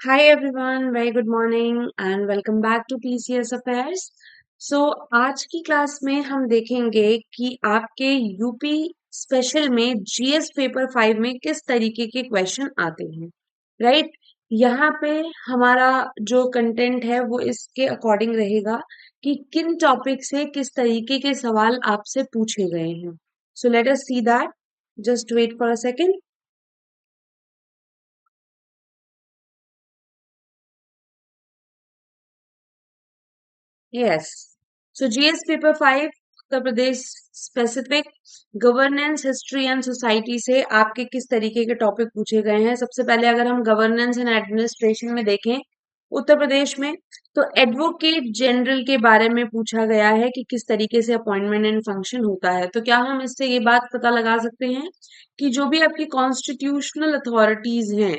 Hi everyone, very good morning and welcome back to PCS Affairs. So आज की class में हम देखेंगे कि आपके यूपी स्पेशल में जीएस पेपर 5 में किस तरीके के क्वेश्चन आते हैं, राइट? यहाँ पे हमारा जो कंटेंट है वो इसके अकॉर्डिंग रहेगा कि किन टॉपिक से किस तरीके के सवाल आपसे पूछे गए हैं. So let us see that. Just wait for a second. Yes. So GS paper 5 Uttar Pradesh specific governance history and society से आपके किस तरीके के टॉपिक पूछे गए हैं. सबसे पहले अगर हम गवर्नेंस एंड एडमिनिस्ट्रेशन में देखें उत्तर प्रदेश में, तो एडवोकेट जनरल के बारे में पूछा गया है कि किस तरीके से अपॉइंटमेंट एंड फंक्शन होता है. तो क्या हम इससे ये बात पता लगा सकते हैं कि जो भी आपकी कॉन्स्टिट्यूशनल अथॉरिटीज हैं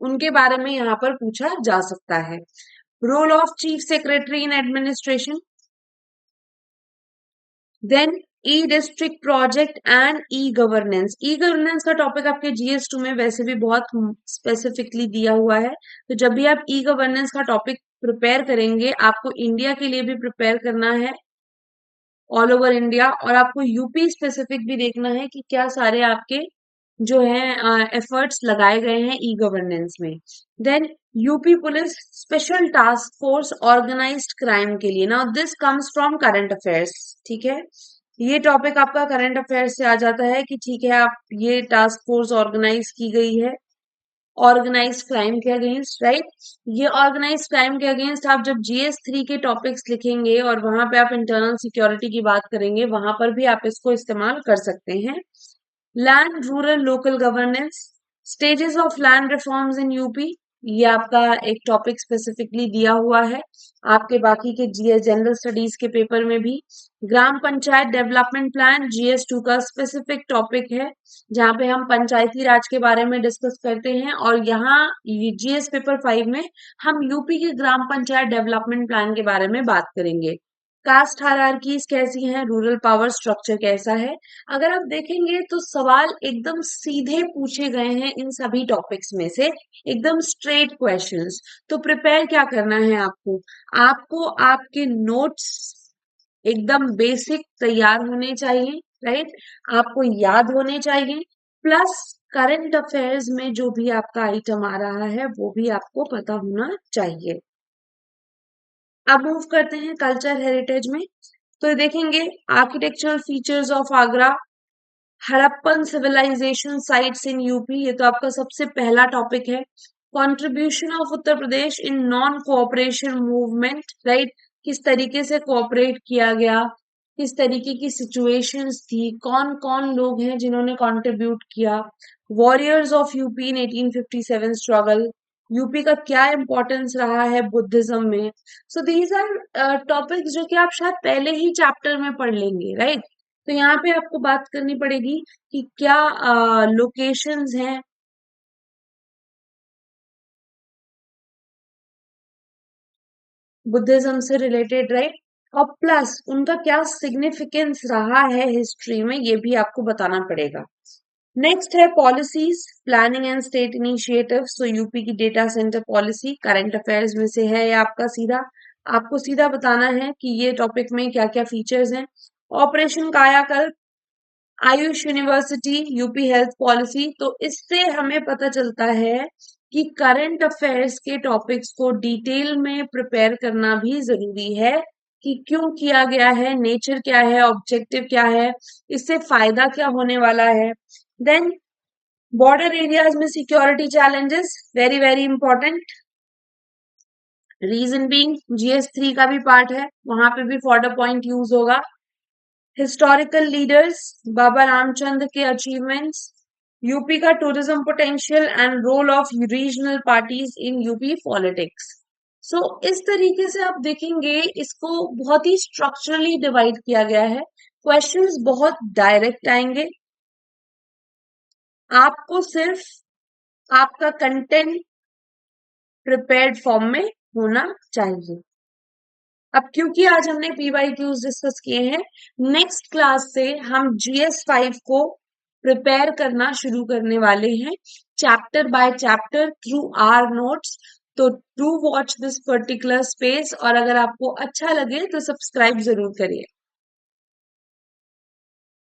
उनके बारे में यहाँ पर पूछा जा सकता है. Role of chief secretary in administration, then e district project and e governance. E governance का टॉपिक आपके जीएस 2 में वैसे भी बहुत स्पेसिफिकली दिया हुआ है. तो जब भी आप ई गवर्नेंस का टॉपिक प्रिपेयर करेंगे, आपको इंडिया के लिए भी प्रिपेयर करना है, ऑल ओवर इंडिया, और आपको यूपी स्पेसिफिक भी देखना है कि क्या सारे आपके जो है एफर्ट्स लगाए गए हैं ई गवर्नेंस में. Then UP police special task force organised crime के लिए. Now this comes from current affairs. ठीक है, ये टॉपिक आपका करंट अफेयर्स से आ जाता है कि ठीक है, आप ये टास्क फोर्स ऑर्गेनाइज की गई है ऑर्गेनाइज क्राइम के अगेंस्ट, राइट? ये ऑर्गेनाइज क्राइम के अगेंस्ट आप जब GS 3 के टॉपिक्स लिखेंगे और वहां पे आप इंटरनल सिक्योरिटी की बात करेंगे, वहां पर भी आप इसको इस्तेमाल कर सकते हैं. Land rural local governance, stages of land reforms in UP, ये आपका एक टॉपिक स्पेसिफिकली दिया हुआ है आपके बाकी के जीएस जनरल स्टडीज के पेपर में भी. ग्राम पंचायत डेवलपमेंट प्लान GS 2 का स्पेसिफिक टॉपिक है जहाँ पे हम पंचायती राज के बारे में डिस्कस करते हैं, और यहाँ GS पेपर 5 में हम यूपी के ग्राम पंचायत डेवलपमेंट प्लान के बारे में बात करेंगे. कास्ट हायरार्कीज कैसी हैं, रूरल पावर स्ट्रक्चर कैसा है. अगर आप देखेंगे तो सवाल एकदम सीधे पूछे गए हैं इन सभी टॉपिक्स में से, एकदम स्ट्रेट क्वेश्चंस. तो प्रिपेयर क्या करना है आपको, आपको आपके नोट्स एकदम बेसिक तैयार होने चाहिए, राइट? आपको याद होने चाहिए, प्लस करंट अफेयर्स में जो भी आपका आइटम आ रहा है वो भी आपको पता होना चाहिए. अब मूव करते हैं कल्चर हेरिटेज में. तो देखेंगे architectural features of Agra, Harappan civilisation sites in UP, ये तो आपका सबसे पहला टॉपिक है. Contribution of Uttar Pradesh in non cooperation movement, right? किस तरीके से कोऑपरेट किया गया, किस तरीके की सिचुएशंस थी, कौन कौन लोग हैं जिन्होंने कंट्रीब्यूट किया. Warriors of UP in 1857 struggle, UP का क्या इंपॉर्टेंस रहा है बुद्धिज्म में. सो दीज आर टॉपिक्स जो कि आप शायद पहले ही चैप्टर में पढ़ लेंगे, राइट? तो यहाँ पे आपको बात करनी पड़ेगी कि क्या लोकेशंस हैं बुद्धिज्म से रिलेटेड, राइट? और प्लस उनका क्या सिग्निफिकेंस रहा है हिस्ट्री में, ये भी आपको बताना पड़ेगा. नेक्स्ट है policies, planning and state initiative. So UP की data center policy current affairs में से है, ये आपका सीधा, आपको सीधा बताना है कि ये टॉपिक में क्या क्या फीचर्स हैं. ऑपरेशन कायाकल्प, Ayush university, UP health policy. तो इससे हमें पता चलता है कि करंट अफेयर्स के टॉपिक्स को डिटेल में प्रिपेयर करना भी जरूरी है कि क्यों किया गया है, नेचर क्या है, ऑब्जेक्टिव क्या है, इससे फायदा क्या होने वाला है. देन बॉर्डर एरियाज में security challenges, very very important. Reason being GS 3 का भी पार्ट है, वहां पे भी फॉर्डर पॉइंट यूज होगा. हिस्टोरिकल लीडर्स, बाबा रामचंद्र के अचीवमेंट्स, यूपी का tourism potential and role of regional parties in UP politics. So इस तरीके से आप देखेंगे इसको बहुत ही स्ट्रक्चरली डिवाइड किया गया है. क्वेश्चंस बहुत डायरेक्ट आएंगे, आपको सिर्फ आपका कंटेंट प्रिपेयर्ड फॉर्म में होना चाहिए. अब क्योंकि आज हमने PYQs डिस्कस किए हैं, नेक्स्ट क्लास से हम GS 5 को प्रिपेयर करना शुरू करने वाले हैं. Chapter by chapter through our notes. तो do watch this particular space, और अगर आपको अच्छा लगे तो सब्सक्राइब जरूर करिए।